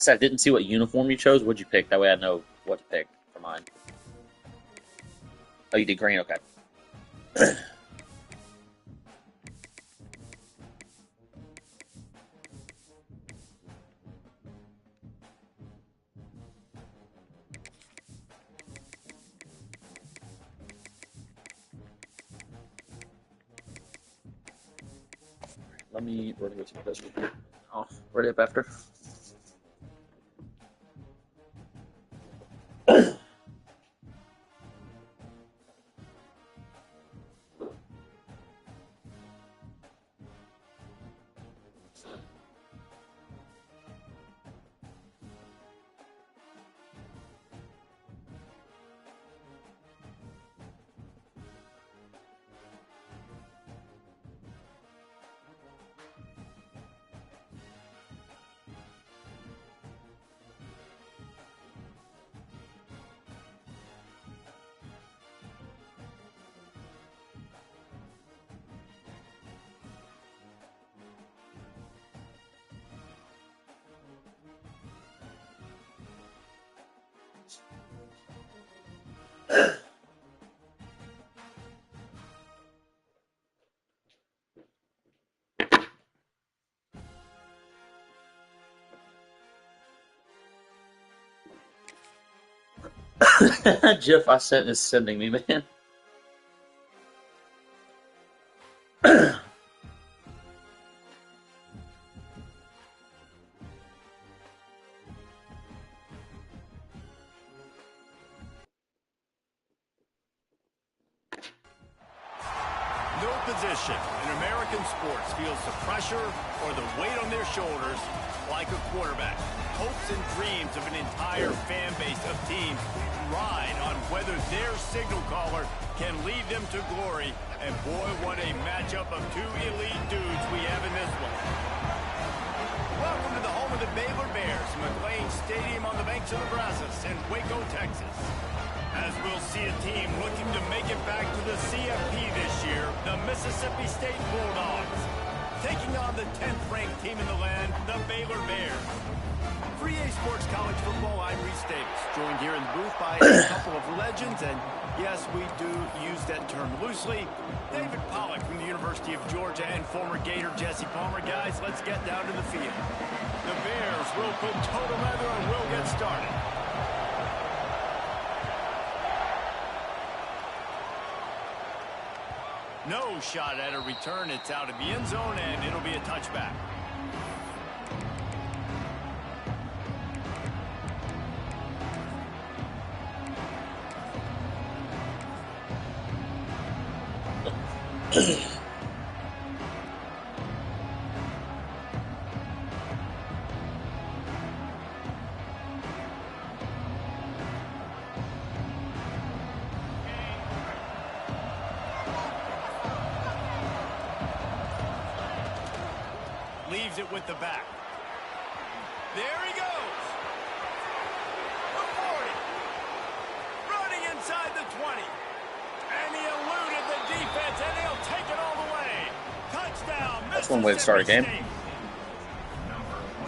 So I didn't see what uniform you chose. What'd you pick? That way I know what to pick for mine. Oh, you did green? Okay. Let me go to this. Oh, ready up after. Jeff, I sent is sending me, man. No position in American sports feels the pressure or the weight on their shoulders like a quarterback. Hopes and dreams of an entire fan base of teams ride on whether their signal caller can lead them to glory. And boy, what a matchup of two elite dudes we have in this one. Welcome to the home of the Baylor Bears, McLean Stadium on the banks of the Brazos in Waco, Texas. As we'll see a team looking to make it back to the CFP this year, the Mississippi State Bulldogs, taking on the 10th-ranked team in the land, the Baylor Bears. For EA Sports College Football, I'm Reese Davis, joined here in the booth by a couple of legends, and yes, we do use that term loosely. David Pollack from the University of Georgia and former Gator Jesse Palmer. Guys, let's get down to the field. The Bears will put total leather and we'll get started. No shot at a return. It's out of the end zone, and it'll be a touchback. Leaves it with the back. There he goes. The 40. Running inside the 20. And he eluded the defense, and he'll take it all the way. Touchdown, That's one way to start a game.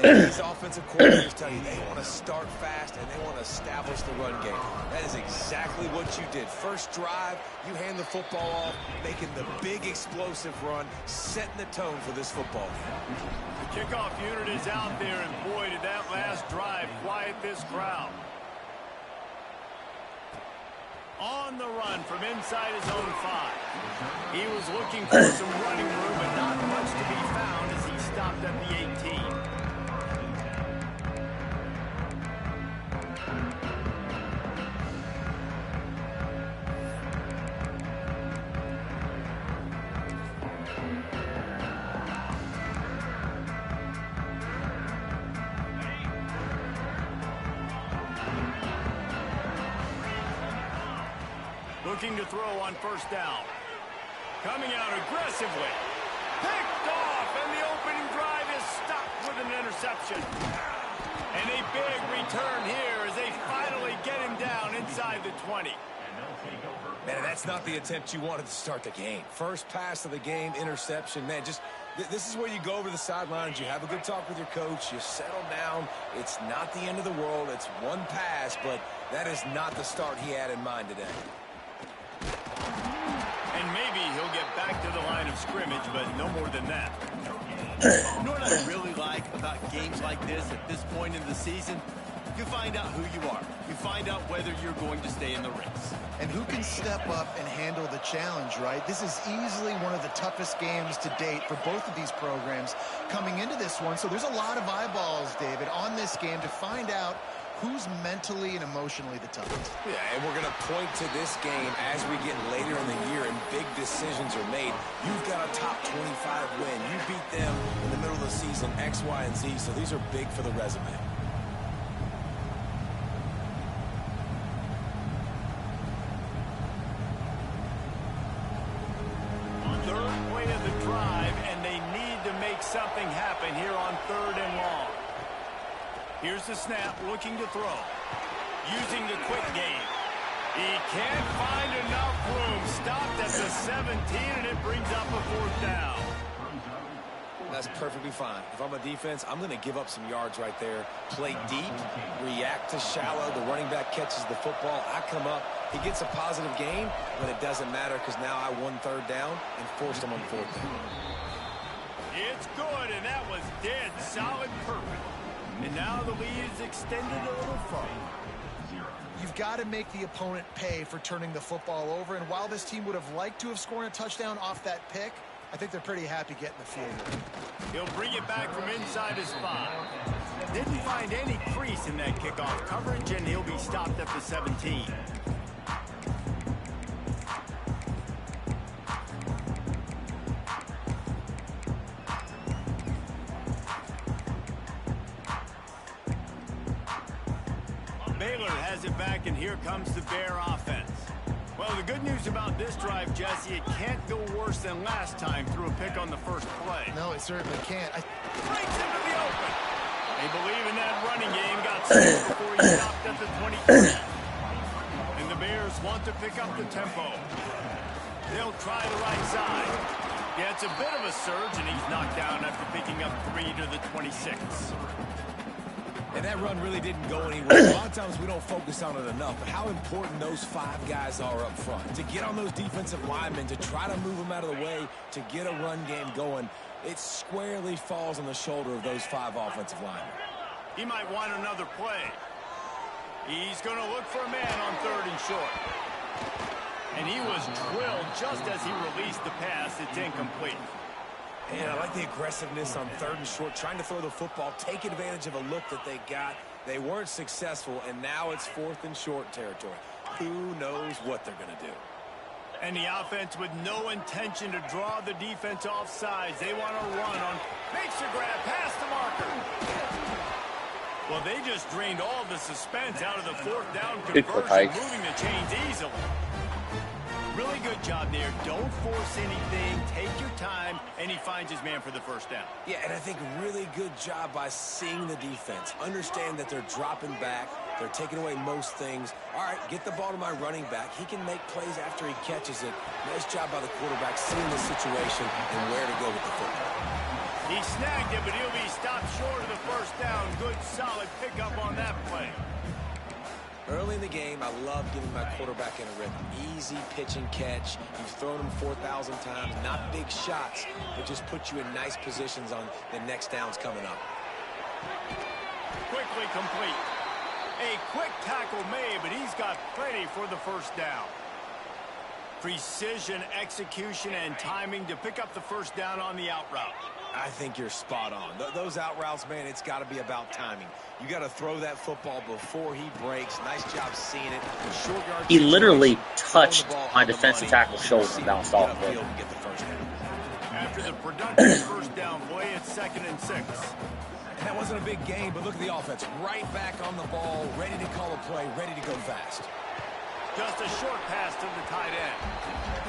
These offensive coordinators tell you they want to start fast and they want to establish the run game. That is exactly what you did. First drive, you hand the football off, making the big explosive run, setting the tone for this football game. The kickoff unit is out there, and boy, did that last drive quiet this crowd. On the run from inside his own 5. He was looking for some running room, but not much to be found as he stopped at the 18. Looking to throw on first down. Coming out aggressively. Picked off, and the opening drive is stopped with an interception. And a big return here as they finally get him down inside the 20. Man, that's not the attempt you wanted to start the game. First pass of the game, interception. Man, just This is where you go over the sidelines, you have a good talk with your coach, you settle down. It's not the end of the world. It's one pass, but that is not the start he had in mind today. And maybe he'll get back to the line of scrimmage, but no more than that. You know what I really like about games like this at this point in the season? You find out who you are. You find out whether you're going to stay in the race. And who can step up and handle the challenge, right? This is easily one of the toughest games to date for both of these programs coming into this one. So there's a lot of eyeballs, David, on this game to find out who's mentally and emotionally the toughest. Yeah, and we're going to point to this game as we get later in the year and big decisions are made. You've got a top 25 win. You beat them in the middle of the season, X, Y, and Z. So these are big for the resume. Third play of the drive, and they need to make something happen here on 3rd and long. Here's the snap, looking to throw. Using the quick game. He can't find enough room. Stopped at the 17, and it brings up a 4th down. That's perfectly fine. If I'm a defense, I'm going to give up some yards right there. Play deep, react to shallow. The running back catches the football. I come up. He gets a positive gain, but it doesn't matter because now I won 3rd down and forced him on 4th down. It's good, and that was dead solid perfect. And now the lead is extended a little further. You've got to make the opponent pay for turning the football over. And while this team would have liked to have scored a touchdown off that pick, I think they're pretty happy getting the field. He'll bring it back from inside his 5. Didn't find any crease in that kickoff coverage, and he'll be stopped at the 17. Baylor has it back, and here comes the Bear offense. Well, the good news about this drive, Jesse, it can't go worse than last time through a pick on the first play. No, it certainly can't. Breaks into the open. They believe in that running game. Got six before he stopped at the 23. And the Bears want to pick up the tempo. They'll try the right side. Yeah, it's a bit of a surge, and he's knocked down after picking up 3 to the 26. And that run really didn't go anywhere. A lot of times we don't focus on it enough, but how important those 5 guys are up front. To get on those defensive linemen, to try to move them out of the way, to get a run game going, it squarely falls on the shoulder of those 5 offensive linemen. He might want another play. He's going to look for a man on 3rd and short. And he was drilled just as he released the pass. It's incomplete. And I like the aggressiveness on 3rd and short, trying to throw the football, take advantage of a look that they got. They weren't successful, and now it's 4th and short territory. Who knows what they're going to do? And the offense with no intention to draw the defense off sides. They want to run on. Makes a grab past the marker. Well, they just drained all the suspense out of the 4th down conversion, moving the chains easily. Really good job there. Don't force anything. Take your time. And he finds his man for the 1st down. Yeah, and I think really good job by seeing the defense. Understand that they're dropping back. They're taking away most things. All right, get the ball to my running back. He can make plays after he catches it. Nice job by the quarterback seeing the situation and where to go with the football. He snagged it, but he'll be stopped short of the 1st down. Good, solid pickup on that play. Early in the game, I love getting my quarterback in a rhythm. Easy pitch and catch. You've thrown him 4,000 times. Not big shots, but just put you in nice positions on the next downs coming up. Quickly complete. A quick tackle made, but he's got plenty for the 1st down. Precision, execution, and timing to pick up the 1st down on the out route. I think you're spot on. Those out routes, man, it's got to be about timing. You got to throw that football before he breaks. Nice job seeing it. Short yard he literally touched my defensive tackle's shoulder and bounced off of it. After the productive 1st down play, it's 2nd and 6. And that wasn't a big gain, but look at the offense. Right back on the ball, ready to call a play, ready to go fast. Just a short pass to the tight end.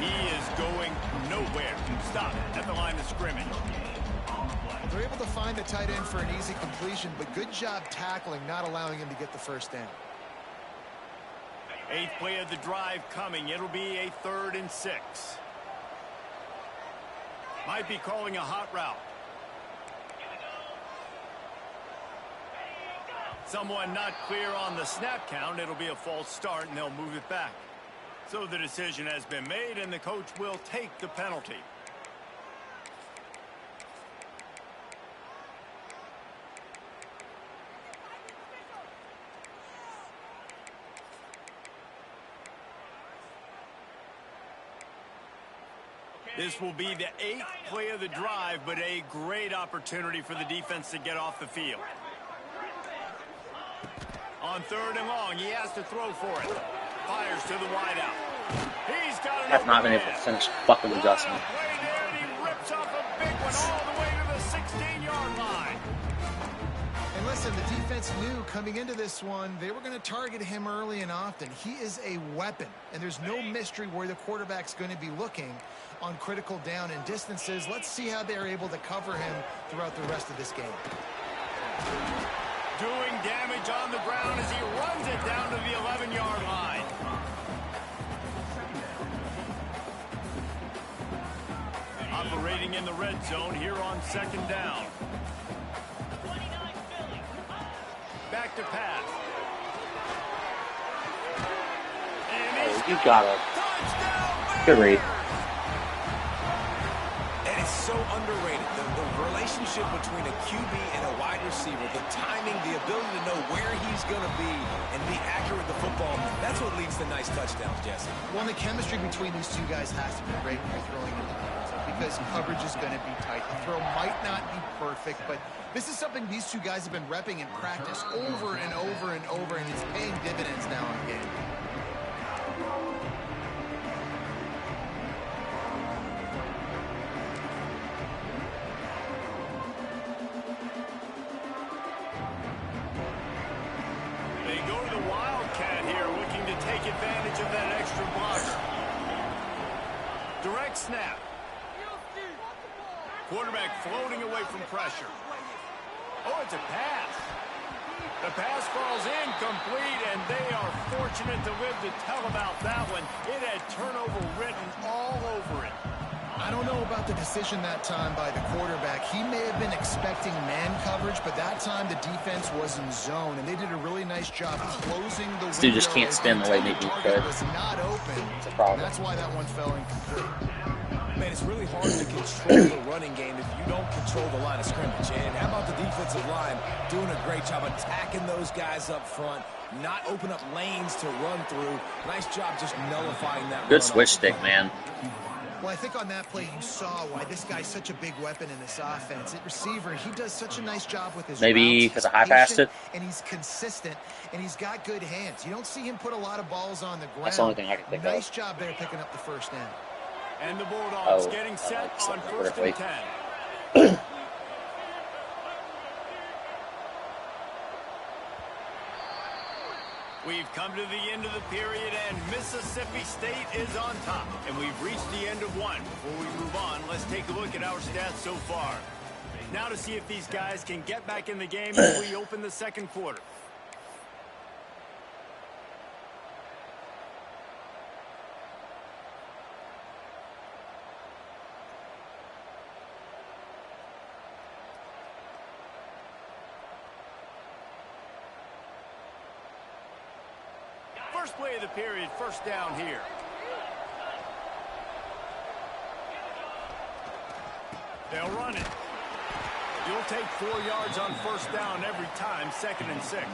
He is going nowhere. Stop at the line of scrimmage. They're able to find the tight end for an easy completion, but good job tackling, not allowing him to get the 1st down. 8th play of the drive coming. It'll be a 3rd and 6. Might be calling a hot route. Someone not clear on the snap count. It'll be a false start, and they'll move it back. So the decision has been made, and the coach will take the penalty. This will be the 8th play of the drive, but a great opportunity for the defense to get off the field. On 3rd and long, he has to throw for it. Fires to the wideout. He's got Have not been able to finish fucking adjustment. He rips off a big one all the way to the 16-yard line. And listen, the defense knew coming into this one, they were going to target him early and often. He is a weapon, and there's no mystery where the quarterback's going to be looking on critical down and distances. Let's see how they're able to cover him throughout the rest of this game. Doing damage on the ground as he runs it down to the 11-yard line. Operating in the red zone here on 2nd down. Back to pass. Oh, you got it. Good read. And it's so underrated. The relationship between a QB and a wide receiver, the timing, the ability to know where he's going to be and be accurate with the football, that's what leads to nice touchdowns, Jesse. Well, and the chemistry between these two guys has to be great when you're throwing into the red zone because coverage is going to be tight. The throw might not be perfect, but this is something these two guys have been repping in practice over and over and over, and it's paying dividends now in the game. They go to the Wildcat here, looking to take advantage of that extra blocker. Direct snap. Quarterback floating away from pressure. Oh, it's a pass. The pass falls incomplete, and they are fortunate to live to tell about that one. It had turnover written all over it. I don't know about the decision that time by the quarterback. He may have been expecting man coverage, but that time the defense was in zone, and they did a really nice job closing the window. This dude just can't spin the way maybe he could. Was not open. It's a problem. That's why that one fell incomplete. Man, it's really hard to control the running game if you don't control the line of scrimmage. And how about the defensive line doing a great job attacking those guys up front, not open up lanes to run through. Nice job just nullifying that. Good switch stick, man. Well, I think on that play you saw why this guy's such a big weapon in this offense. At receiver, he does such a nice job with his maybe because I high-passed it. And he's consistent, and he's got good hands. You don't see him put a lot of balls on the ground. That's the only thing I can think of. Nice job there picking up the first down. And the Bulldogs getting set on 1st and 10. We've come to the end of the period, and Mississippi State is on top. And we've reached the end of one. Before we move on, let's take a look at our stats so far. Now to see if these guys can get back in the game as we open the 2nd quarter. First play of the period, 1st down here. They'll run it. You'll take 4 yards on 1st down every time, 2nd and 6.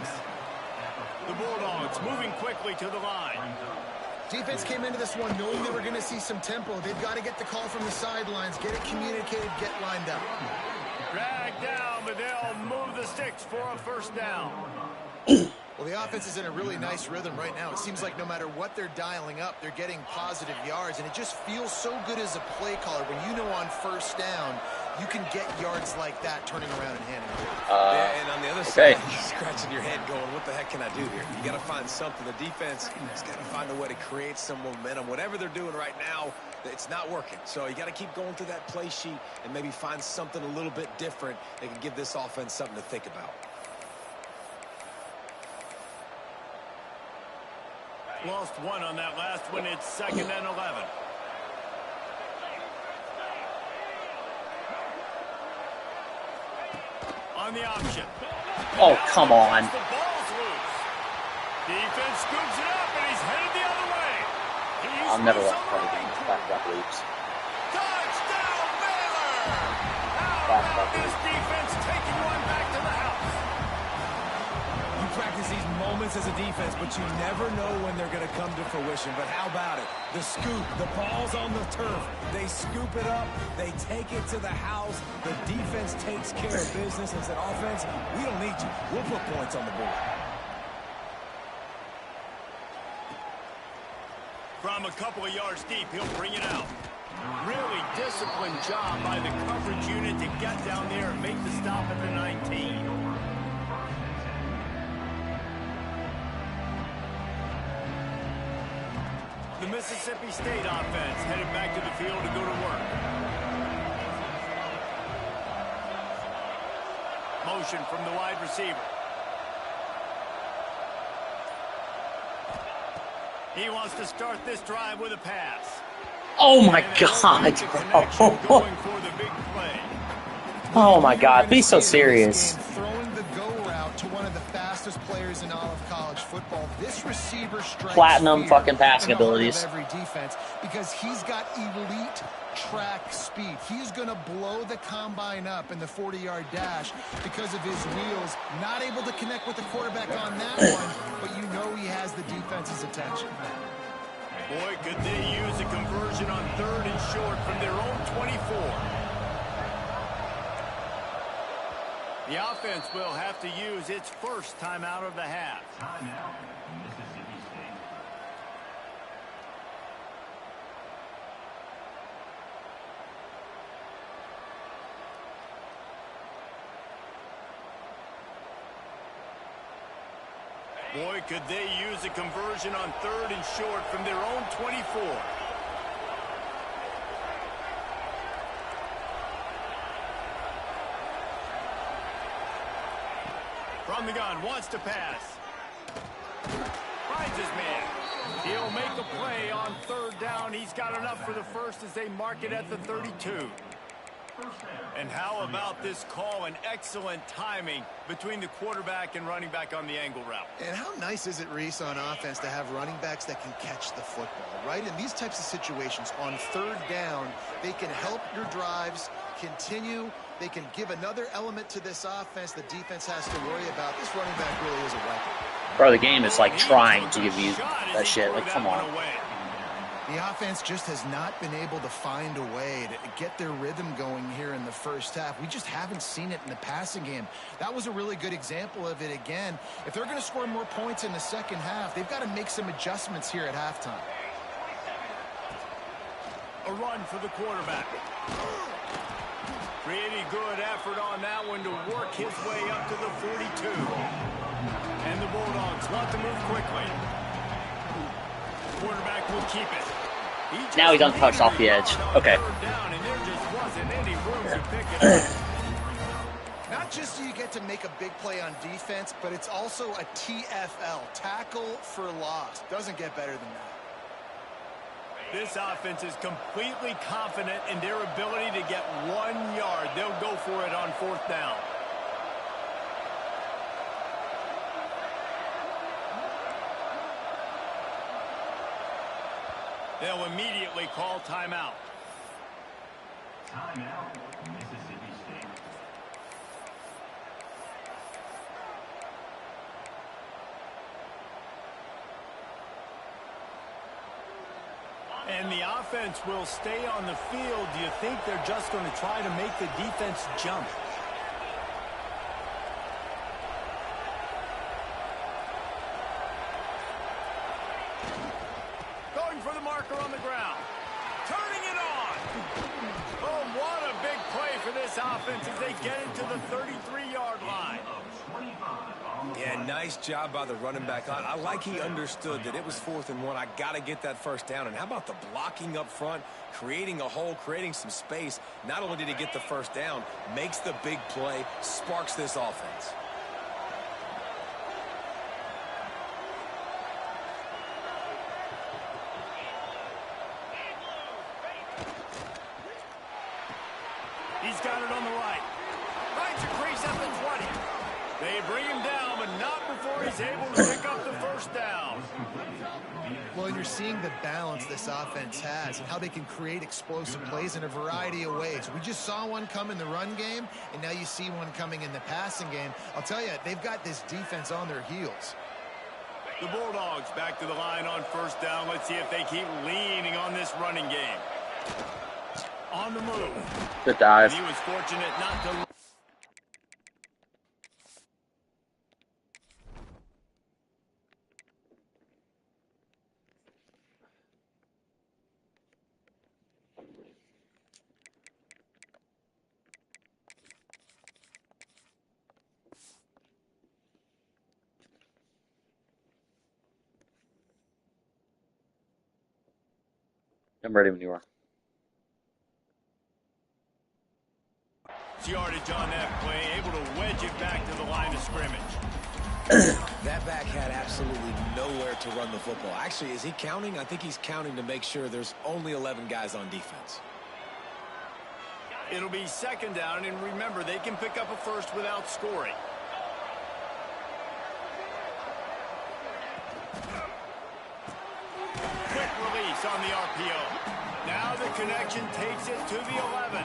The Bulldogs moving quickly to the line. Defense came into this one knowing they were going to see some tempo. They've got to get the call from the sidelines, get it communicated, get lined up. Drag down, but they'll move the sticks for a 1st down. Well, the offense is in a really nice rhythm right now. It seems like no matter what they're dialing up, they're getting positive yards, and it just feels so good as a play caller when you know on 1st down you can get yards like that turning around and handing it. Yeah, and on the other side, you're scratching your head going, what the heck can I do here? You got to find something. The defense has got to find a way to create some momentum. Whatever they're doing right now, it's not working. So you got to keep going through that play sheet and maybe find something a little bit different that can give this offense something to think about. Lost one on that last one. It's 2nd and 11. on the option. Oh, come on. The ball's loose. Defense scoops it up, and he's headed the other way. I'll never let the game back loops. Touchdown, Baylor! How about this defense taking one back to the house? You practice these moments as a defense, but you never know when they're going to come to fruition. But how about it? The scoop, the ball's on the turf. They scoop it up. They take it to the house. The defense takes care of business and said, offense, we don't need you. We'll put points on the board. From a couple of yards deep, he'll bring it out. Really disciplined job by the coverage unit to get down there and make the stop at the 19. The Mississippi State offense headed back to the field to go to work. Motion from the wide receiver. He wants to start this drive with a pass. Oh my God. Oh my God. Be so serious. Throwing the go route to one of the fastest players in all of college football. This receiver strikes Platinum fear fucking passing in the heart of abilities. every defense because he's got elite track speed. He's going to blow the combine up in the 40-yard dash because of his wheels. Not able to connect with the quarterback on that one, but you know he has the defense's attention. Boy, could they use a conversion on 3rd and short from their own 24. The offense will have to use its first timeout of the half. Timeout, Mississippi State. Boy, could they use a conversion on 3rd and short from their own 24. From the gun, wants to pass. Finds his man. He'll make a play on 3rd down. He's got enough for the first as they mark it at the 32. And how about this call and excellent timing between the quarterback and running back on the angle route. And how nice is it, Reese, on offense to have running backs that can catch the football, right? In these types of situations, on 3rd down, they can help your drives continue. They can give another element to this offense the defense has to worry about. This running back really is a weapon. Bro, the game is like trying to give you that shit. Like, come on. The offense just has not been able to find a way to get their rhythm going here in the first half. We just haven't seen it in the passing game. That was a really good example of it again. If they're going to score more points in the second half, they've got to make some adjustments here at halftime. A run for the quarterback. Pretty good effort on that one to work his way up to the 42. And the Bulldogs want to move quickly. Quarterback will keep it. Now he's untouched off the edge. Okay. Not just do you get to make a big play on defense, but it's also a TFL, tackle for loss. Doesn't get better than that. This offense is completely confident in their ability to get 1 yard. They'll go for it on 4th down. They'll immediately call timeout. Timeout, Mississippi State. And the offense will stay on the field. Do you think they're just going to try to make the defense jump? Going for the marker on the ground. Turning it on. Oh, what a big play for this offense as they get into the 33-yard line. Yeah, nice job by the running back. I like he understood that it was 4th and 1. I got to get that first down. And how about the blocking up front, creating a hole, creating some space. Not only did he get the first down, makes the big play, sparks this offense. He's got it on the right. Finds a crease at the 20. is able to pick up the first down. Well, and you're seeing the balance this offense has and how they can create explosive plays in a variety of ways. We just saw one come in the run game, and now you see one coming in the passing game. I'll tell you, they've got this defense on their heels. The Bulldogs back to the line on first down. Let's see if they keep leaning on this running game. On the move. Good dive. And he was fortunate not to... I'm ready when you are. Yardage on that play, able to wedge it back to the line of scrimmage. That back had absolutely nowhere to run the football. Actually, is he counting? I think he's counting to make sure there's only 11 guys on defense. It'll be second down, and remember, they can pick up a first without scoring. Quick release on the RPO. Now the connection takes it to the 11.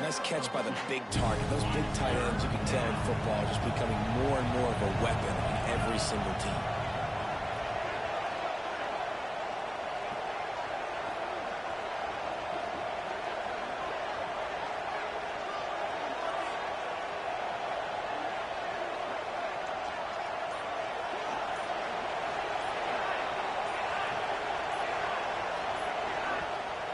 Nice catch by the big target. Those big tight ends, you can tell in football, are just becoming more and more of a weapon on every single team.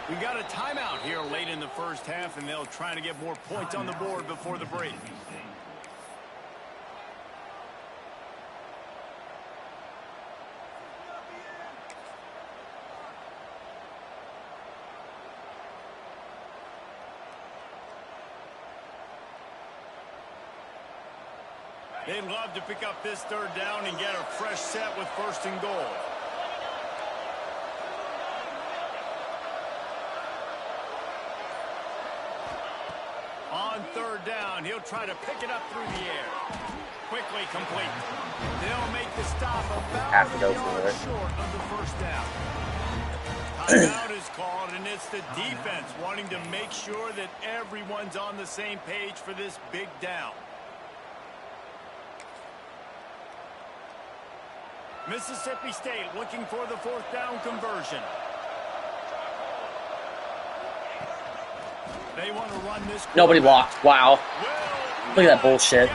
We got a timeout here late in the first half, and they'll try to get more points on the board before the break. They'd love to pick up this third down and get a fresh set with first and goal. On third down, he'll try to pick it up through the air. Quickly complete. They'll make the stop about a yard short of the first down. Timeout is called, and it's the defense wanting to make sure that everyone's on the same page for this big down. Mississippi State looking for the fourth down conversion. They want to run this. Nobody blocked. Wow. Look at that bullshit.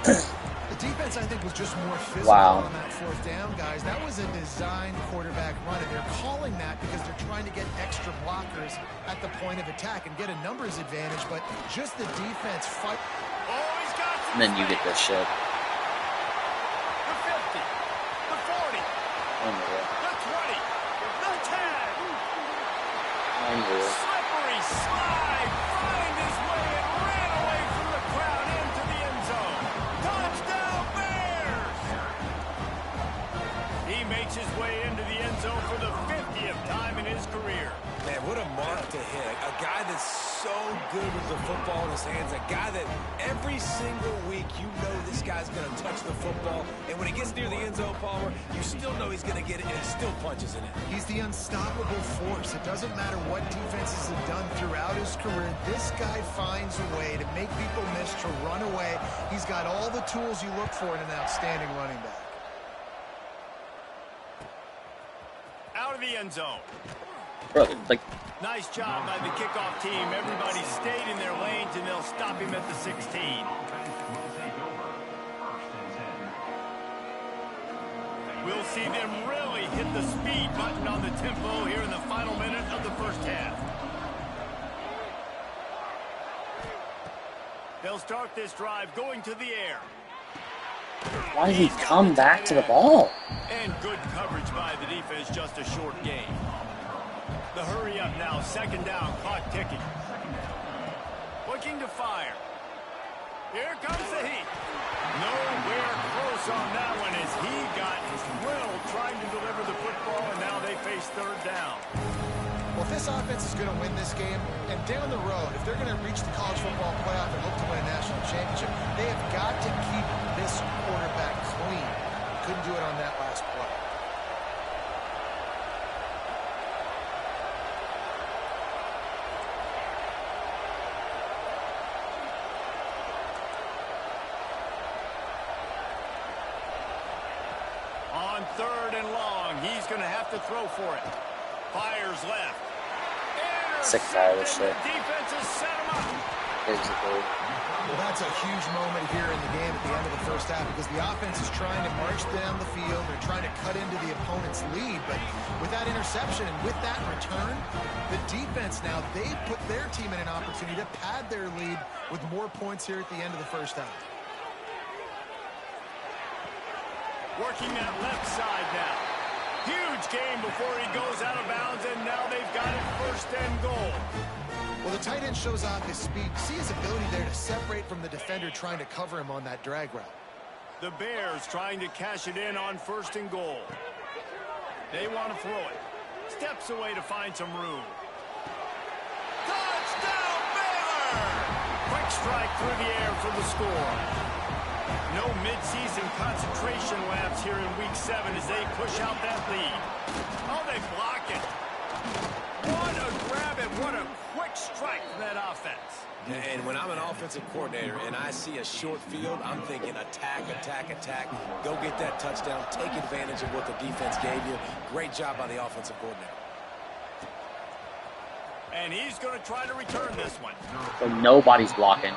The defense, I think, was just more physical on that fourth down, guys. That was a designed quarterback run, and they're calling that because they're trying to get extra blockers at the point of attack and get a numbers advantage, but just the defense fight. And then you get this shit. The 50, the 40, the 20, the 10. Slippery slide, find his way and ran away from the crowd into the end zone. Touchdown Bears! He makes his way into the end zone for the 50th time in his career. Man, what a mark to hit. A guy that's so good with the football in his hands. A guy that every single week you know this guy's going to touch the football. And when he gets near the end zone, Palmer, you still know he's going to get it, and he still punches in it. He's the unstoppable force. It doesn't matter what defenses have done throughout his career. This guy finds a way to make people miss, to run away. He's got all the tools you look for in an outstanding running back. Out of the end zone. Bro, like, nice job by the kickoff team. Everybody stayed in their lanes, and they'll stop him at the 16. We'll see them really hit the speed button on the tempo here in the final minute of the first half. They'll start this drive going to the air. why did he come back to the ball? And good coverage by the defense, just a short game. The hurry up now, second down, clock ticking. Looking to fire. Here comes the heat. Nowhere close on that one as he got drilled trying to deliver the football, and now they face third down. Well, if this offense is going to win this game, and down the road, if they're going to reach the college football playoff and hope to win a national championship, they have got to keep this quarterback clean. Couldn't do it on that last play. On 3rd and long, he's going to have to throw for it. Fires left. Sick of all this shit. Defense has set him up. Basically. Well, that's a huge moment here in the game at the end of the first half because the offense is trying to march down the field. They're trying to cut into the opponent's lead. But with that interception and with that return, the defense now, they put their team in an opportunity to pad their lead with more points here at the end of the first half. Working that left side now. Huge game before he goes out of bounds, and now they've got it 1st and goal. Well, the tight end shows off his speed. See his ability there to separate from the defender trying to cover him on that drag route. The Bears trying to cash it in on 1st and goal. They want to throw it. Steps away to find some room. Touchdown, Baylor! Quick strike through the air for the score. No midseason concentration laps here in Week 7 as they push out that lead. Oh, they block it. What a grab and what a quick strike from that offense. And when I'm an offensive coordinator and I see a short field, I'm thinking attack, attack, attack. Go get that touchdown. Take advantage of what the defense gave you. Great job by the offensive coordinator. And he's going to try to return this one. So nobody's blocking.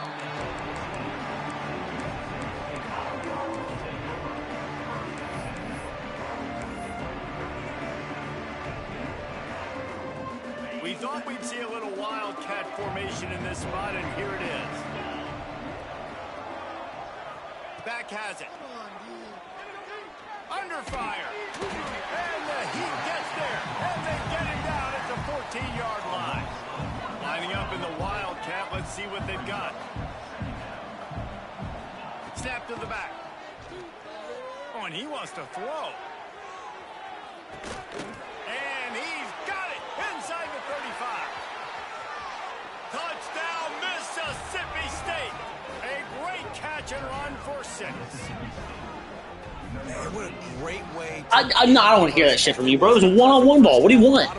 We thought we'd see a little wildcat formation in this spot, and here it is. Back has it. Under fire. And the Heat gets there. And they get him down at the 14-yard line. Lining up in the wildcat. Let's see what they've got. Snap to the back. Oh, and he wants to throw. And he's got it inside the 35. Touchdown, Mississippi State. A great catch and run for 6. Man, what a great way. I don't want to hear that shit from you, bro. It was a one-on-one ball. What do you want?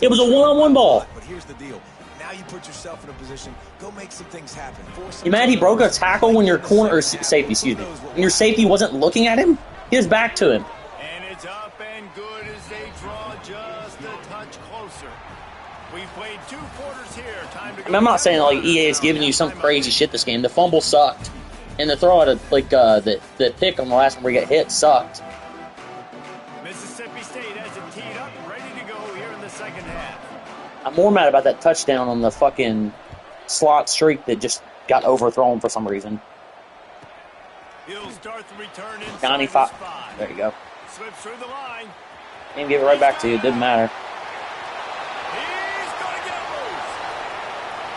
It was a one-on-one ball. But here's the deal. Now you put yourself in a position. Go make some things happen. You mad he broke a tackle when your corner or safety, excuse me, when your safety wasn't looking at him? He was back to him. And it's up and good as they draw just a touch closer. We've played 2 quarters here. Time to go. I mean, I'm not saying like EA is giving you some crazy shit this game. The fumble sucked, and the throw out of like the pick on the last one where he got hit sucked. Mississippi State has it teed up, ready to go here in the second half. I'm more mad about that touchdown on the fucking slot streak that just got overthrown for some reason. He'll start the return inside 95. the spot. There you go. Slips through the line. And give it right back to you. It didn't matter. He's going to get loose.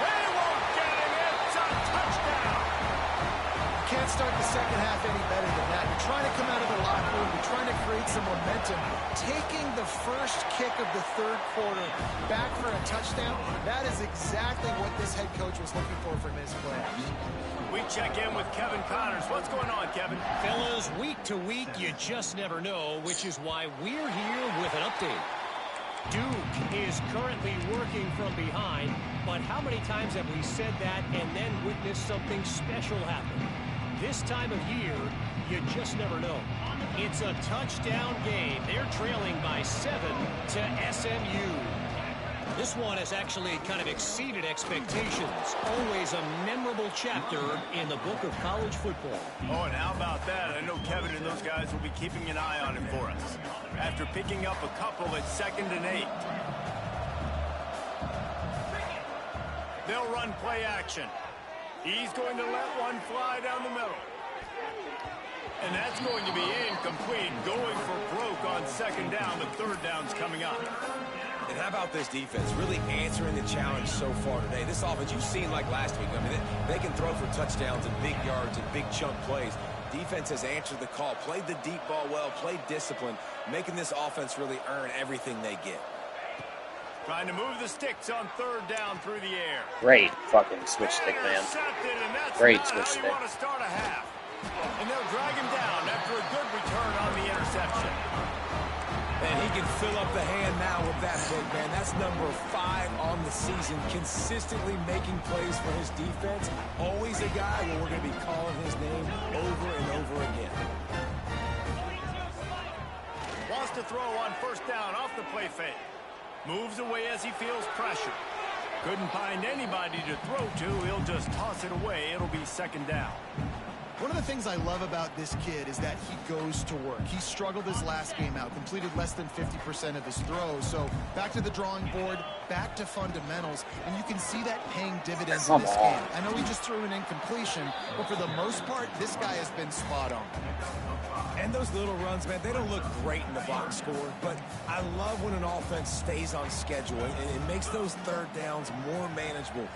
They won't get him. It's a touchdown. You can't start the second half any better than that. You're trying to come out of the locker room. You're trying to create some momentum. Taking the first kick of the 3rd quarter back for a touchdown, that is exactly what this head coach was looking for from his players. We check in with Kevin Connors. What's going on, Kevin? Fellas, week to week, you just never know, which is why we're here with an update. Duke is currently working from behind, but how many times have we said that and then witnessed something special happen? This time of year, you just never know. It's a touchdown game. They're trailing by 7 to SMU. This one has actually kind of exceeded expectations. Always a memorable chapter in the book of college football. Oh, and how about that? I know Kevin and those guys will be keeping an eye on him for us. After picking up a couple at 2nd and 8. They'll run play action. He's going to let one fly down the middle. And that's going to be incomplete. Going for broke on 2nd down, but 3rd down's coming up. And how about this defense really answering the challenge so far today? This offense, you've seen like last week. I mean, they can throw for touchdowns and big yards and big chunk plays. Defense has answered the call, played the deep ball well, played discipline, making this offense really earn everything they get. Trying to move the sticks on third down through the air. Great fucking switch stick, man. Great switch stick. Want to start a half. And they'll drag him down after a good return on the interception. And he can fill up the hand now with that big man. That's number 5 on the season, consistently making plays for his defense. Always a guy where we're going to be calling his name over and over again. Wants to throw on first down off the play fake. Moves away as he feels pressure. Couldn't find anybody to throw to. He'll just toss it away. It'll be second down. One of the things I love about this kid is that he goes to work. He struggled his last game out, completed less than 50% of his throws. So back to the drawing board, back to fundamentals, and you can see that paying dividends in this game. I know he just threw an incompletion, but for the most part, this guy has been spot on. And those little runs, man, they don't look great in the box score, but I love when an offense stays on schedule, and it makes those third downs more manageable,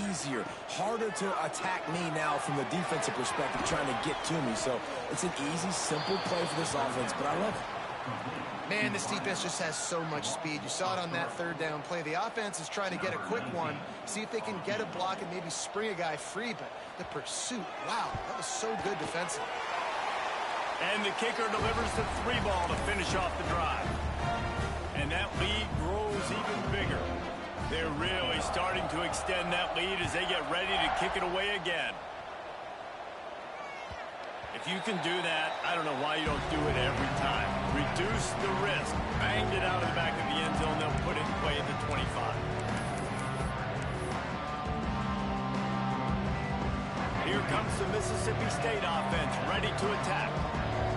easier, harder to attack me now from the defensive perspective trying to get to me. So it's an easy, simple play for this offense, but I love it. Man, this defense just has so much speed. You saw it on that third down play. The offense is trying to get a quick one, see if they can get a block and maybe spring a guy free, but the pursuit, wow, that was so good defensively. And the kicker delivers the 3 ball to finish off the drive. And that lead grows even bigger. They're really starting to extend that lead as they get ready to kick it away again. If you can do that, I don't know why you don't do it every time. Reduce the risk. Banged it out of the back of the end zone. They'll put it in play at the 25. Here comes the Mississippi State offense, ready to attack.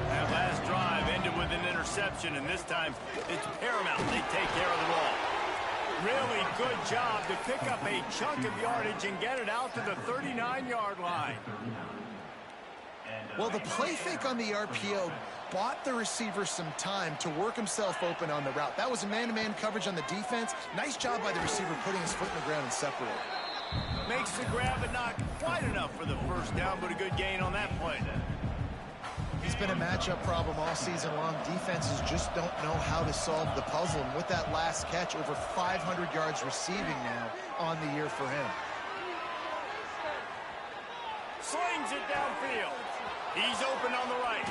That last drive ended with an interception, and this time it's paramount they take care of the ball. Really good job to pick up a chunk of yardage and get it out to the 39-yard line. Well, the play fake on the RPO bought the receiver some time to work himself open on the route. That was a man-to-man coverage on the defense. Nice job by the receiver putting his foot in the ground and separating. Makes the grab, but not quite enough for the first down, but a good gain on that play. He's been a matchup problem all season long. Defenses just don't know how to solve the puzzle. And with that last catch, over 500 yards receiving now on the year for him. Slings it downfield. He's open on the right.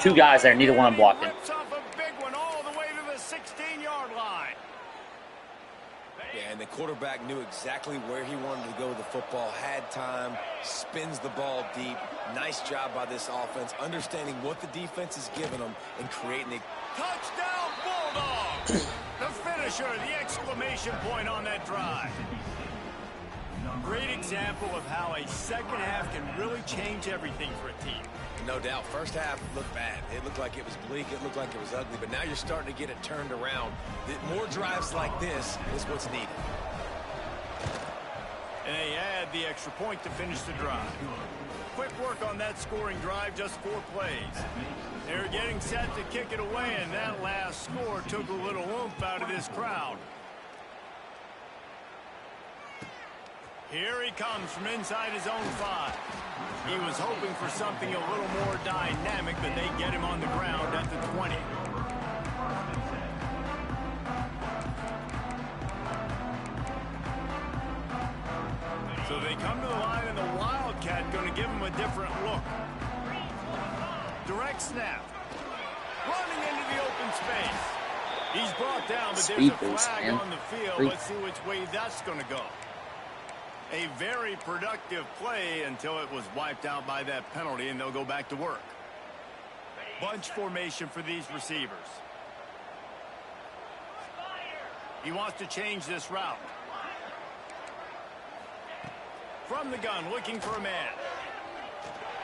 2 guys there, neither one blocking. Rips off a big one all the way to the 16-yard line. Yeah, and the quarterback knew exactly where he wanted to go with the football, had time, spins the ball deep. Nice job by this offense, understanding what the defense is giving them and creating a touchdown Bulldogs. The finisher, the exclamation point on that drive. Great example of how a second half can really change everything for a team. No doubt. First half looked bad. It looked like it was bleak. It looked like it was ugly. But now you're starting to get it turned around. More drives like this is what's needed. And they add the extra point to finish the drive. Quick work on that scoring drive, just 4 plays. They're getting set to kick it away, and that last score took a little oomph out of this crowd. Here he comes from inside his own 5. He was hoping for something a little more dynamic, but they get him on the ground at the 20. So they come to the line, and the Wildcat going to give him a different look. Direct snap. Running into the open space. He's brought down, but there's a flag on the field. Let's see which way that's going to go. A very productive play until it was wiped out by that penalty, and they'll go back to work. Bunch formation for these receivers. He wants to change this route. From the gun, looking for a man.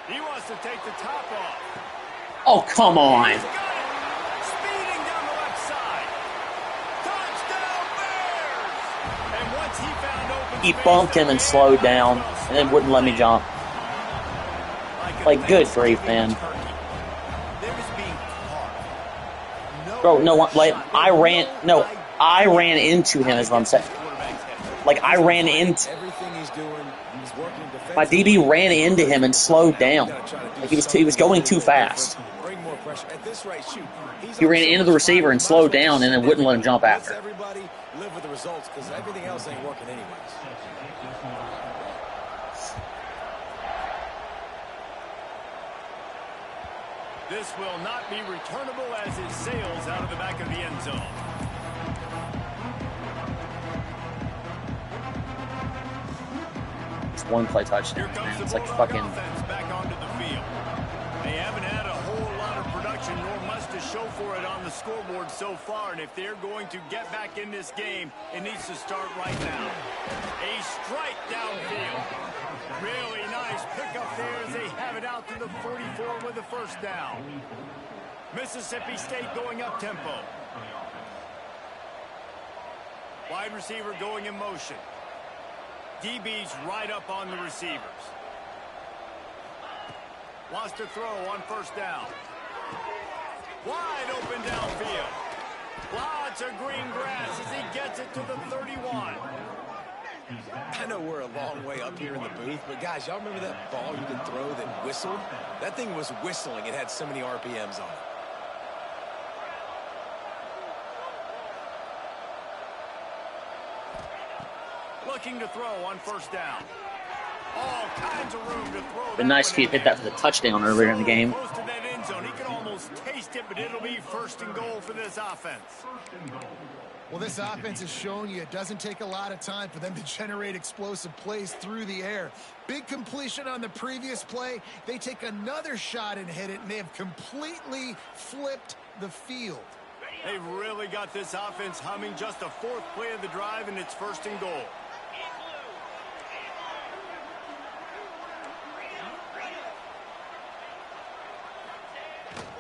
He wants to take the top off. Oh, come on. He's got it. Speeding down the left side. Touchdown Bears! And once he found open He space, bumped him and slowed down, and then wouldn't let me jump. Like, good grief, man. Bro, no, like, I ran into him, is what I'm saying. Like, I ran into... My DB ran into him and slowed down. Like, he was going too fast. Bring more pressure pressure. At this rate, shoot. He ran into the receiver and slowed down and then wouldn't let him jump after. Everybody live with the results because everything else ain't working anyways. This will not be returnable as it sails out of the back of the end zone. It's one play touchdown, man. It's like fucking... Back onto the field. They haven't had a whole lot of production nor much to show for it on the scoreboard so far, and if they're going to get back in this game, it needs to start right now. A strike downfield. Really nice pickup there as they have it out to the 44 with the first down. Mississippi State going up tempo. Wide receiver going in motion. DB's right up on the receivers. Wants to throw on first down. Wide open downfield. Lots of green grass as he gets it to the 31. I know we're a long way up here in the booth, but guys, y'all remember that ball you could throw that whistled? That thing was whistling. It had so many RPMs on it. Looking to throw on first down. All kinds of room to throw. Been nice if he had hit that for the touchdown earlier in the game. Close to that end zone. He can almost taste it, but it'll be first and goal for this offense. Well, this offense has shown you it doesn't take a lot of time for them to generate explosive plays through the air. Big completion on the previous play. They take another shot and hit it, and they have completely flipped the field. They've really got this offense humming. Just the fourth play of the drive, and it's first and goal.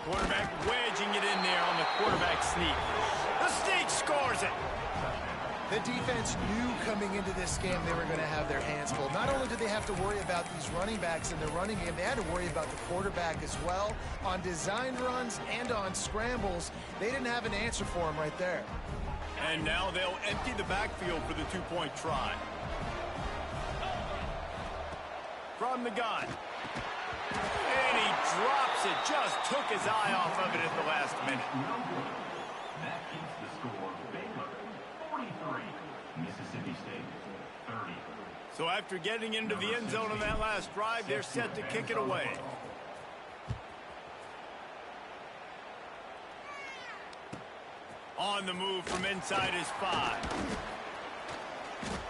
Quarterback wedging it in there on the quarterback sneak. The sneak scores it. The defense knew coming into this game they were going to have their hands full. Not only did they have to worry about these running backs in the running game, they had to worry about the quarterback as well. On design runs and on scrambles, they didn't have an answer for him right there. And now they'll empty the backfield for the two-point try. From the gun. And he drops it. Just took his eye off of it at the last minute. That keeps the score Baylor 43, Mississippi State 30. So after getting into the end zone on that last drive, they're set to kick it away. On the move from inside his 5.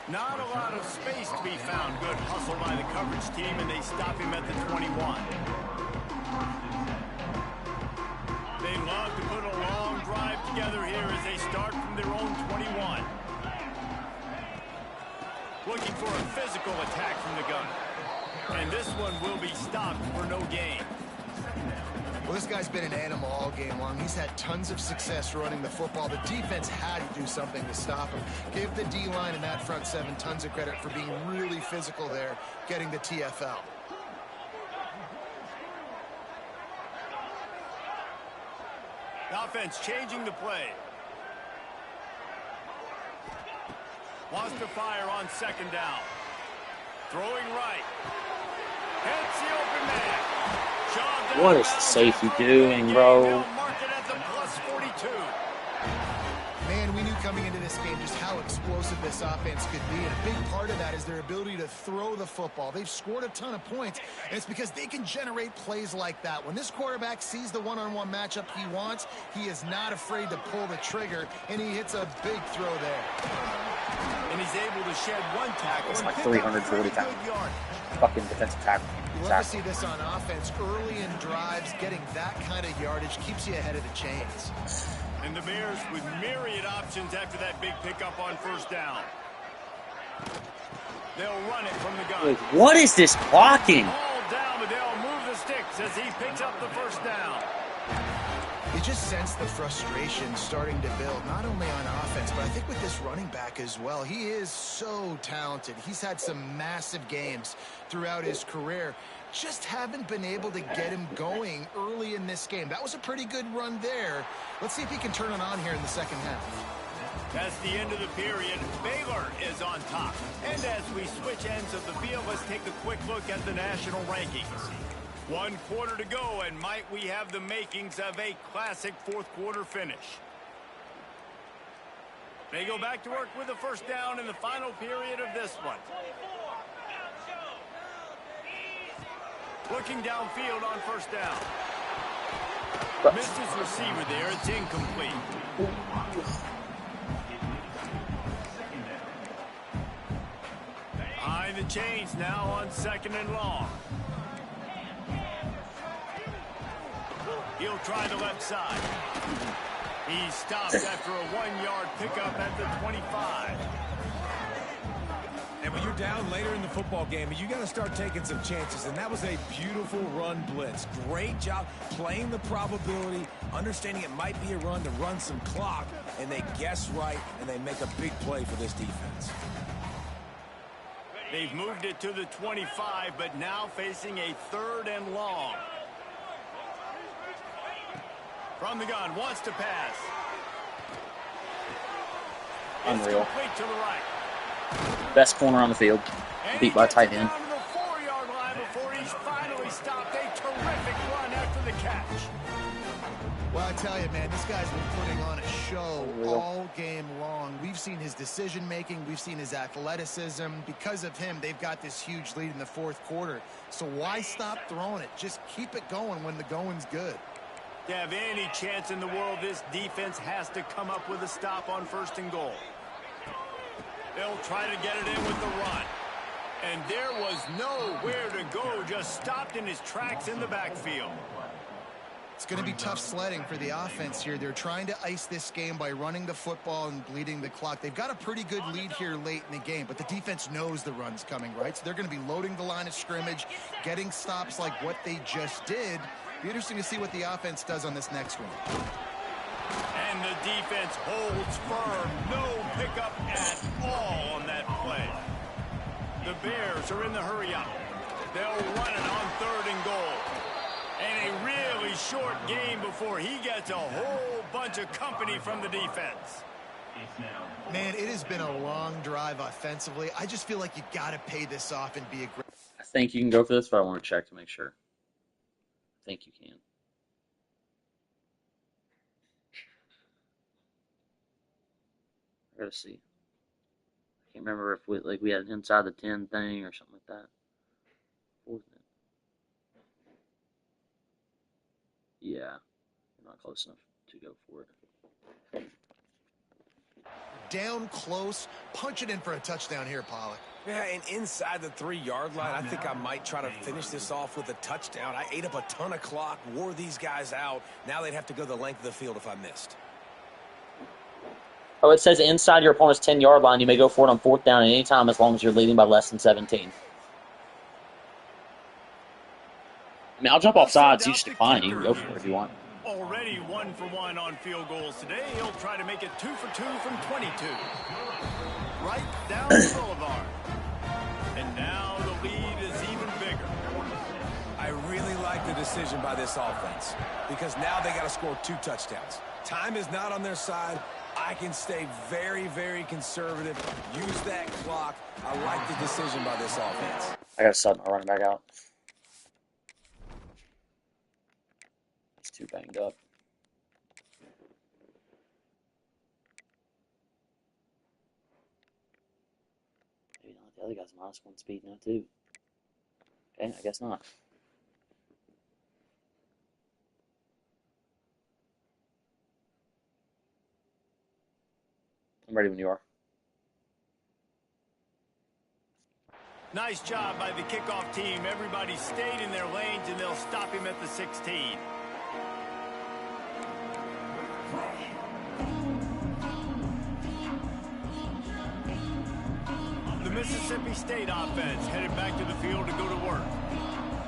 Not a lot of space to be found. Good hustle by the coverage team, and they stop him at the 21. They love to put a long drive together here as they start from their own 21. Looking for a physical attack from the gun. And this one will be stopped for no gain. Well, this guy's been an animal all game long. He's had tons of success running the football. The defense had to do something to stop him. Give the D-line and that front seven tons of credit for being really physical there, getting the TFL. The offense changing the play. Wants to fire on second down. Throwing right. Hits the open man. What is the safety doing, bro? Man, we knew coming into this game just how explosive this offense could be, and a big part of that is their ability to throw the football. They've scored a ton of points, and it's because they can generate plays like that. When this quarterback sees the one-on-one matchup he wants, he is not afraid to pull the trigger, and he hits a big throw there. And he's able to shed one tackle. It's like 340 tackles. Fucking defensive tackle. You love to see this on offense. Early in drives, getting that kind of yardage keeps you ahead of the chains. And the Bears with myriad options after that big pickup on first down. They'll run it from the gun. Wait, what is this blocking? All down, but they'll move the sticks as he picks up the first down. You just sense the frustration starting to build, not only on offense, but I think with this running back as well. He is so talented. He's had some massive games throughout his career. Just haven't been able to get him going early in this game. That was a pretty good run there. Let's see if he can turn it on here in the second half. That's the end of the period. Baylor is on top. And as we switch ends of the field, let's take a quick look at the national rankings. 1 quarter to go, and might we have the makings of a classic fourth quarter finish. They go back to work with a first down in the final period of this one. Looking downfield on first down. Missed his receiver there. It's incomplete. Behind the chains now on 2nd and long. He'll try the left side. He stopped after a 1-yard pickup at the 25. And when you're down later in the football game, you got to start taking some chances. And that was a beautiful run blitz. Great job playing the probability, understanding it might be a run to run some clock, and they guess right, and they make a big play for this defense. They've moved it to the 25, but now facing a 3rd and long. From the gun, wants to pass. Unreal. It's complete to the right. Best corner on the field. Beat by a tight end. Down to the 4-yard line before he's finally stopped. A terrific run after the catch. Well, I tell you, man, this guy's been putting on a show all game long. We've seen his decision-making. We've seen his athleticism. Because of him, they've got this huge lead in the 4th quarter. So why stop throwing it? Just keep it going when the going's good. To have any chance in the world, this defense has to come up with a stop on 1st and goal. They'll try to get it in with the run. And there was nowhere to go, just stopped in his tracks in the backfield. It's going to be tough sledding for the offense here. They're trying to ice this game by running the football and bleeding the clock. They've got a pretty good lead here late in the game, but the defense knows the run's coming, right? So they're going to be loading the line of scrimmage, getting stops like what they just did. Be interesting to see what the offense does on this next one. And the defense holds firm. No pickup at all on that play. The Bears are in the hurry-up. They'll run it on 3rd and goal. And a really short game before he gets a whole bunch of company from the defense. Man, it has been a long drive offensively. I just feel like you got to pay this off and be aggressive. I think you can go for this, but I want to check to make sure. I think you can. I gotta see. I can't remember if we had an inside the 10 thing or something like that. What was it? Yeah, not close enough to go for it. Down close, punch it in for a touchdown here, Pollock. Yeah, and inside the 3-yard line, I think I might try to finish this off with a touchdown. I ate up a ton of clock, wore these guys out. Now they'd have to go the length of the field if I missed. Oh, it says inside your opponent's 10-yard line, you may go for it on 4th down at any time as long as you're leading by less than 17. I mean, I'll jump off sides. You just decline it. You can go for it if you want. Already 1 for 1 on field goals today. He'll try to make it 2 for 2 from 22. Right down the boulevard. And now the lead is even bigger. I really like the decision by this offense because now they got to score 2 touchdowns. Time is not on their side. I can stay very, very conservative. Use that clock. I like the decision by this offense. I got to sub my running back out. He's too banged up. Maybe not. The other guy's -1 speed now, too. Okay, I guess not. I'm ready when you are. Nice job by the kickoff team. Everybody stayed in their lanes, and they'll stop him at the 16. The Mississippi State offense headed back to the field to go to work.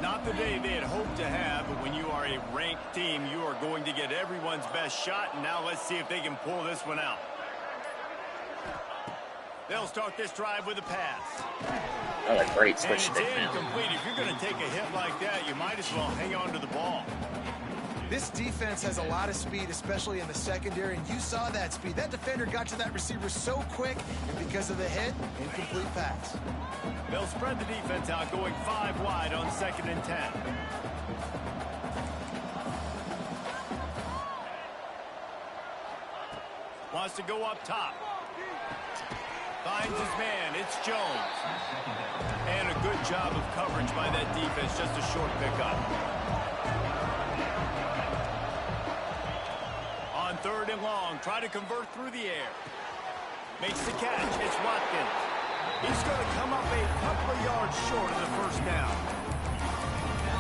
Not the day they had hoped to have, but when you are a ranked team, you are going to get everyone's best shot, and now let's see if they can pull this one out. They'll start this drive with a pass. Oh, a great switch and stick, it's man. incomplete. If you're going to take a hit like that, you might as well hang on to the ball. This defense has a lot of speed, especially in the secondary, and you saw that speed. That defender got to that receiver so quick, and because of the hit, incomplete pass. They'll spread the defense out, going 5 wide on 2nd and 10. Wants to go up top. Finds his man. It's Jones. And a good job of coverage by that defense. Just a short pickup. On 3rd and long, try to convert through the air. Makes the catch. It's Watkins. He's going to come up a couple of yards short of the first down.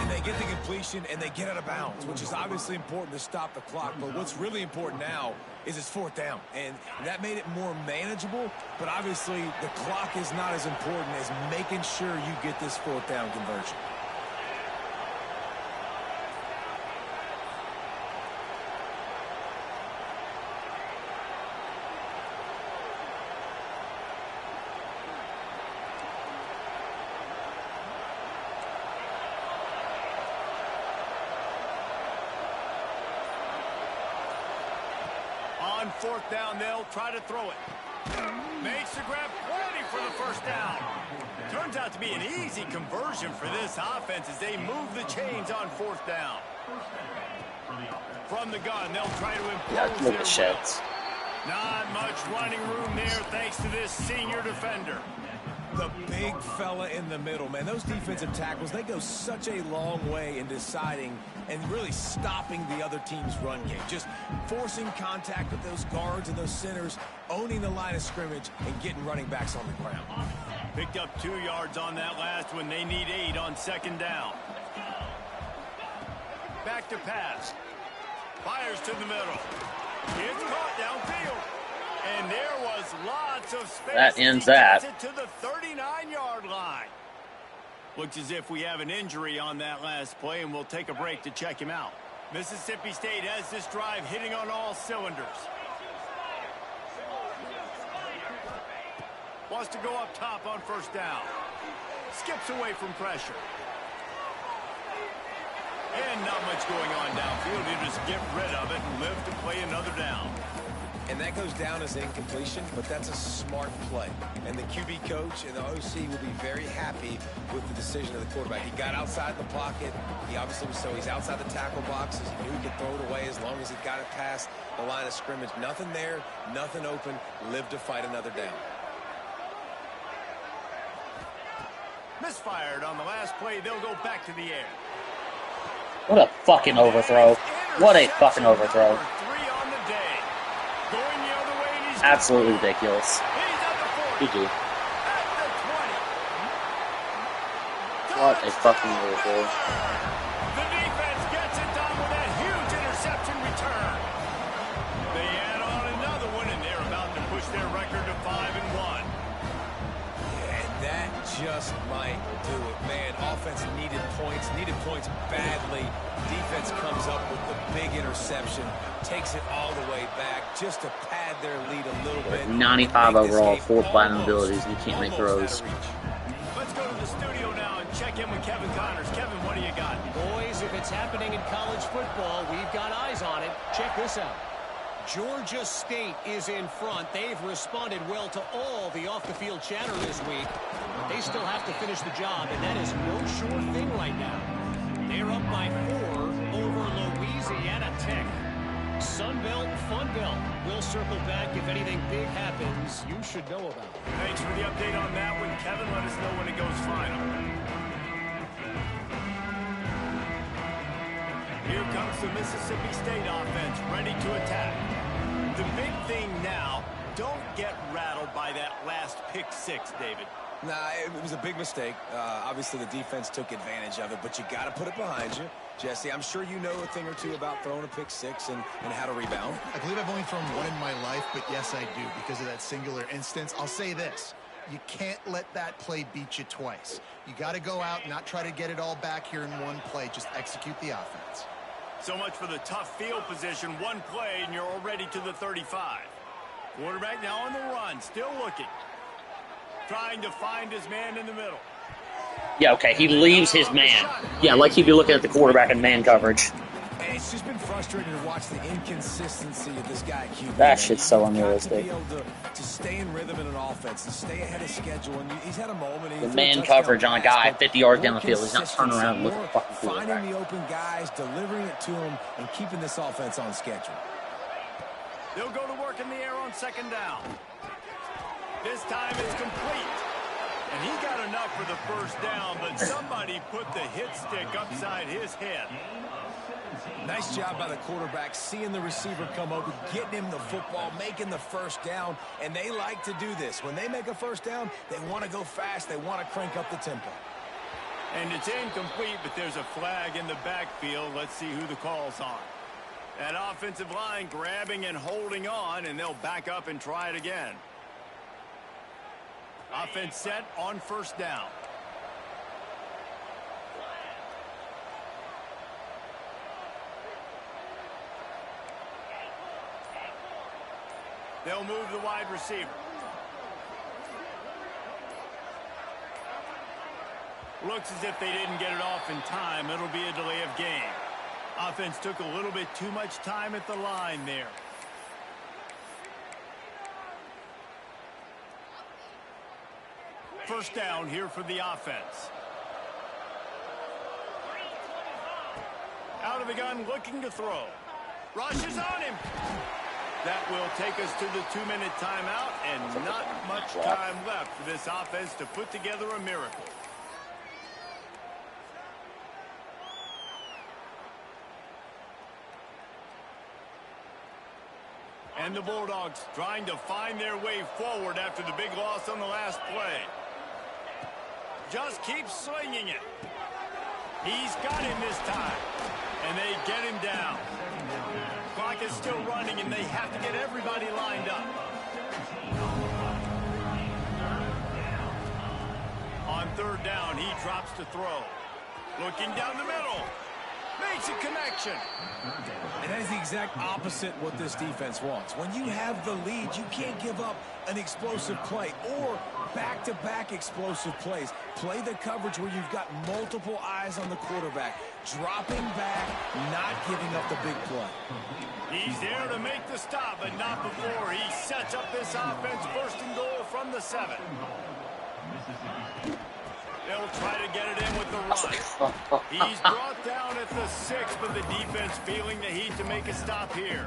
And they get the completion and they get out of bounds, which is obviously important to stop the clock. But what's really important now is it's 4th down. And that made it more manageable. But obviously the clock is not as important as making sure you get this 4th down conversion. On 4th down, they'll try to throw it. Makes the grab, plenty for the first down. Turns out to be an easy conversion for this offense as they move the chains on 4th down. From the gun, they'll try to impose their sheds. Not much running room there thanks to this senior defender. The big fella in the middle, man. Those defensive tackles, they go such a long way in deciding and really stopping the other team's run game. Just forcing contact with those guards and those centers, owning the line of scrimmage, and getting running backs on the ground. Picked up 2 yards on that last one. They need 8 on 2nd down. Back to pass. Fires to the middle. It's caught downfield. And there was lots of space. That ends that. To the 39-yard line. Looks as if we have an injury on that last play, and we'll take a break to check him out. Mississippi State has this drive hitting on all cylinders. Wants to go up top on 1st down. Skips away from pressure. And not much going on downfield. You just get rid of it and live to play another down. And that goes down as incompletion, but that's a smart play. And the QB coach and the OC will be very happy with the decision of the quarterback. He got outside the pocket. He obviously was, so he's outside the tackle boxes. He knew he could throw it away as long as he got it past the line of scrimmage. Nothing there, nothing open. Live to fight another down. Misfired on the last play. They'll go back to the air. What a fucking overthrow. What a fucking overthrow. Absolutely ridiculous. GG. What a fucking overthrow. The defense gets it done with that huge interception return. They add on another one, and they're about to push their record to 5-1. Yeah, and that just might do it, man. Offense needed points badly. Defense comes up with the big interception, takes it all the way back just to pad their lead a little bit. 95 overall, 4 platinum abilities, and you can't make throws. Let's go to the studio now and check in with Kevin Connors. Kevin, what do you got? Boys, if it's happening in college football, we've got eyes on it. Check this out. Georgia State is in front. They've responded well to all the off-the-field chatter this week. But they still have to finish the job, and that is no sure thing right now. They're up by 4 over Louisiana Tech. Sunbelt, Funbelt. We'll circle back if anything big happens you should know about. Thanks for the update on that one, Kevin. Let us know when it goes final. Here comes the Mississippi State offense, ready to attack. The big thing now, don't get rattled by that last pick 6, David. Nah, it was a big mistake. Obviously, the defense took advantage of it, but you got to put it behind you. Jesse, I'm sure you know a thing or two about throwing a pick 6 and how to rebound. I believe I've only thrown one in my life, but yes, I do because of that singular instance. I'll say this. You can't let that play beat you twice. You got to go out and not try to get it all back here in one play. Just execute the offense. So much for the tough field position. One play, and you're already to the 35. Quarterback now on the run, still looking. Trying to find his man in the middle. Yeah, okay, he leaves his man. Yeah, like he'd be looking at the quarterback in man coverage. And it's just been frustrating to watch the inconsistency of this guy, QB. That shit's so unrealistic. To be able to stay in rhythm in an offense and stay ahead of schedule. And he's had a moment. The man coverage on a guy 50 yards down the field. He's not turning around and looking at the fucking quarterback. Finding the open guys, delivering it to him, and keeping this offense on schedule. They'll go to work in the air on second down. This time it's complete. And he got enough for the first down, but somebody put the hit stick upside his head. Nice job by the quarterback, seeing the receiver come open, getting him the football, making the first down, and they like to do this. When they make a first down, they want to go fast, they want to crank up the tempo. And it's incomplete, but there's a flag in the backfield. Let's see who the call's on. That offensive line grabbing and holding on, and they'll back up and try it again. Offense set on first down. They'll move the wide receiver. Looks as if they didn't get it off in time. It'll be a delay of game. Offense took a little bit too much time at the line there. First down here for the offense. Out of the gun, looking to throw. Rushes on him. That will take us to the 2-minute timeout, and not much time left for this offense to put together a miracle. And the Bulldogs trying to find their way forward after the big loss on the last play. Just keeps slinging it. He's got him this time. And they get him down. Clock is still running, and they have to get everybody lined up. On third down, he drops to throw. Looking down the middle. Makes a connection. And that is the exact opposite what this defense wants. When you have the lead, you can't give up an explosive play or back-to-back explosive plays. Play the coverage where you've got multiple eyes on the quarterback. Dropping back, not giving up the big play. He's there to make the stop, but not before he sets up this offense first and goal from the 7. They'll try to get it in with the run. He's brought down at the 6, but the defense feeling the heat to make a stop here.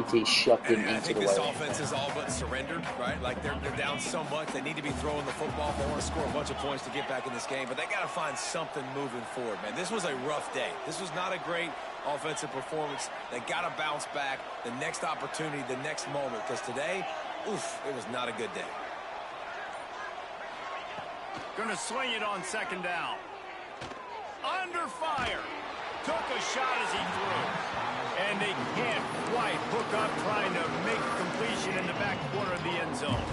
He shoved him And I into think the this way. offense is all but surrendered, right? Like they're down so much, they need to be throwing the football. They want to score a bunch of points to get back in this game, but they got to find something moving forward, man. This was a rough day. This was not a great offensive performance. They got to bounce back the next opportunity, the next moment, because today, oof, it was not a good day. Going to swing it on second down. Under fire. Took a shot as he threw. And they can't quite hook up trying to make a completion in the back corner of the end zone.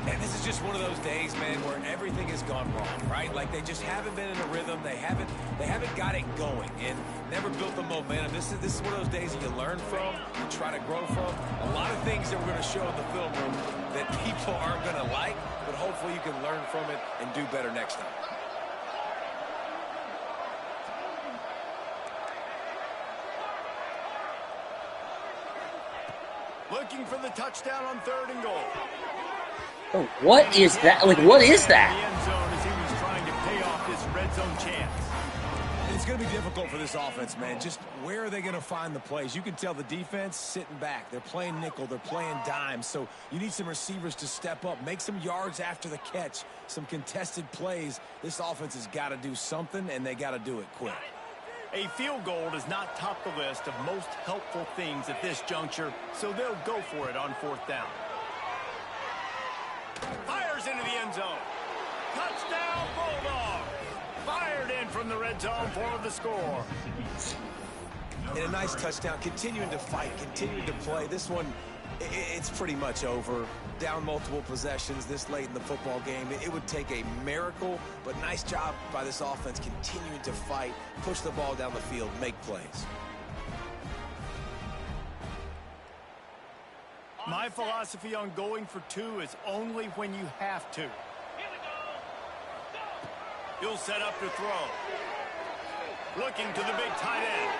And this is just one of those days, man, where everything has gone wrong, right? Like they just haven't been in a rhythm. They haven't got it going and never built the momentum. This is one of those days that you learn from, you try to grow from. A lot of things that we're going to show in the film room that people aren't going to like, but hopefully you can learn from it and do better next time. Looking for the touchdown on third and goal. Oh, what is that? Like, what is that? The end zone as he was trying to pay off this red zone chance. It's going to be difficult for this offense, man. Just where are they going to find the plays? You can tell the defense sitting back. They're playing nickel. They're playing dime. So you need some receivers to step up, make some yards after the catch, some contested plays. This offense has got to do something, and they got to do it quick. A field goal does not top the list of most helpful things at this juncture, so they'll go for it on fourth down. Fires into the end zone. Touchdown, Bulldogs. Fired in from the red zone for the score. And a nice touchdown, continuing to fight, continuing to play. This one, it's pretty much over. Down multiple possessions this late in the football game. It would take a miracle, but nice job by this offense continuing to fight, push the ball down the field, make plays. My philosophy on going for two is only when you have to. He'll set up to throw. Looking to the big tight end.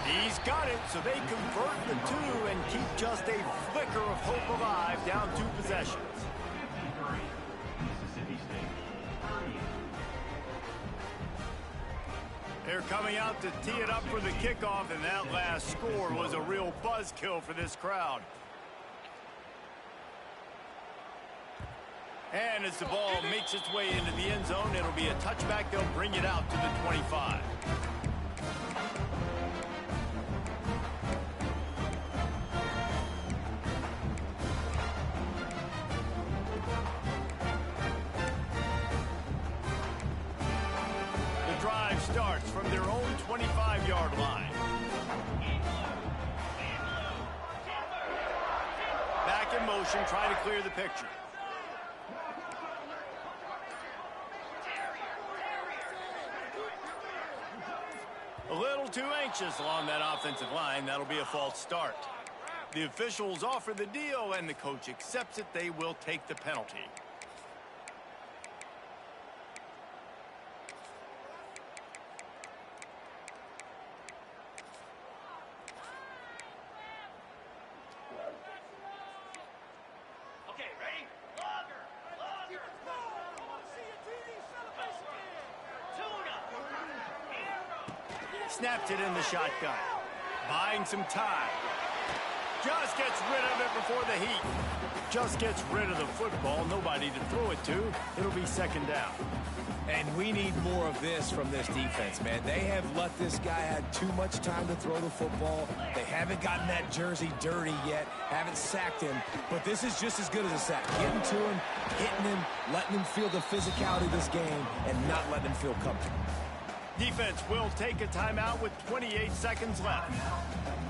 He's got it, so they convert the two and keep just a flicker of hope alive, down 2 possessions. They're coming out to tee it up for the kickoff, and that last score was a real buzzkill for this crowd. And as the ball makes its way into the end zone, it'll be a touchback. They'll bring it out to the 25. The drive starts from their own 25-yard line. Back in motion, trying to clear the picture. A little too anxious along that offensive line. That'll be a false start. The officials offer the deal, and the coach accepts it. They will take the penalty. Snaps it in the shotgun. Buying some time. Just gets rid of it before the heat. Just gets rid of the football. Nobody to throw it to. It'll be second down. And we need more of this from this defense, man. They have let this guy have too much time to throw the football. They haven't gotten that jersey dirty yet. Haven't sacked him. But this is just as good as a sack. Getting to him, hitting him, letting him feel the physicality of this game, and not letting him feel comfortable. Defense will take a timeout with 28 seconds left.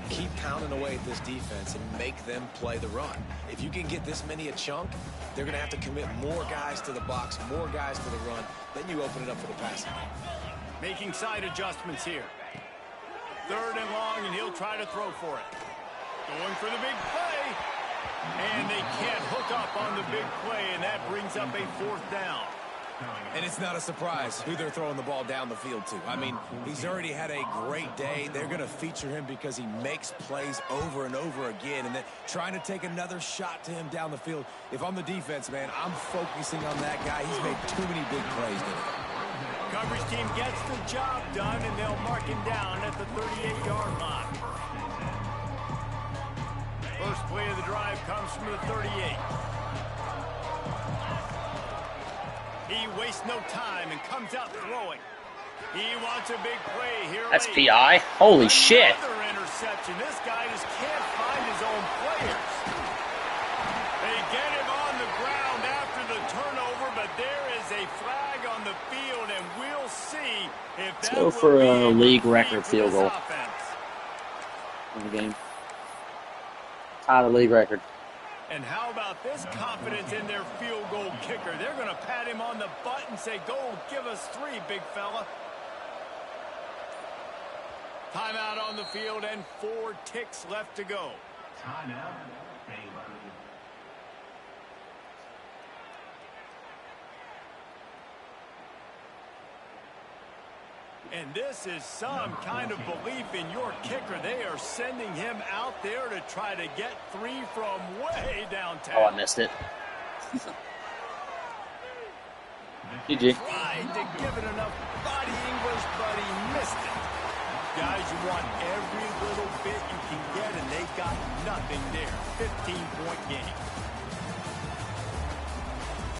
Keep pounding away at this defense and make them play the run. If you can get this many a chunk, they're going to have to commit more guys to the box, more guys to the run. Then you open it up for the passing. Making side adjustments here. Third and long, and he'll try to throw for it. Going for the big play. And they can't hook up on the big play, and that brings up a fourth down. And it's not a surprise who they're throwing the ball down the field to. I mean, he's already had a great day. They're going to feature him because he makes plays over and over again. And then trying to take another shot to him down the field. If I'm the defense, man, I'm focusing on that guy. He's made too many big plays today. Coverage team gets the job done, and they'll mark him down at the 38-yard line. First play of the drive comes from the 38. He wastes no time and comes out throwing. He wants a big play here. That's PI. Holy shit. Another interception. This guy just can't find his own players. They get him on the ground after the turnover, but there is a flag on the field, and we'll see if that Let's go for a league record field goal in the game. Tie the league record. And how about this confidence in their field goal kicker? They're going to pat him on the butt and say, go give us 3, big fella. Timeout on the field and 4 ticks left to go. Timeout, Baylor. And this is some kind of belief in your kicker. They are sending him out there to try to get 3 from way downtown. Oh, I missed it. GG. Tried to give it enough body English, but he missed it. Guys, you want every little bit you can get, and they got nothing there. 15-point game.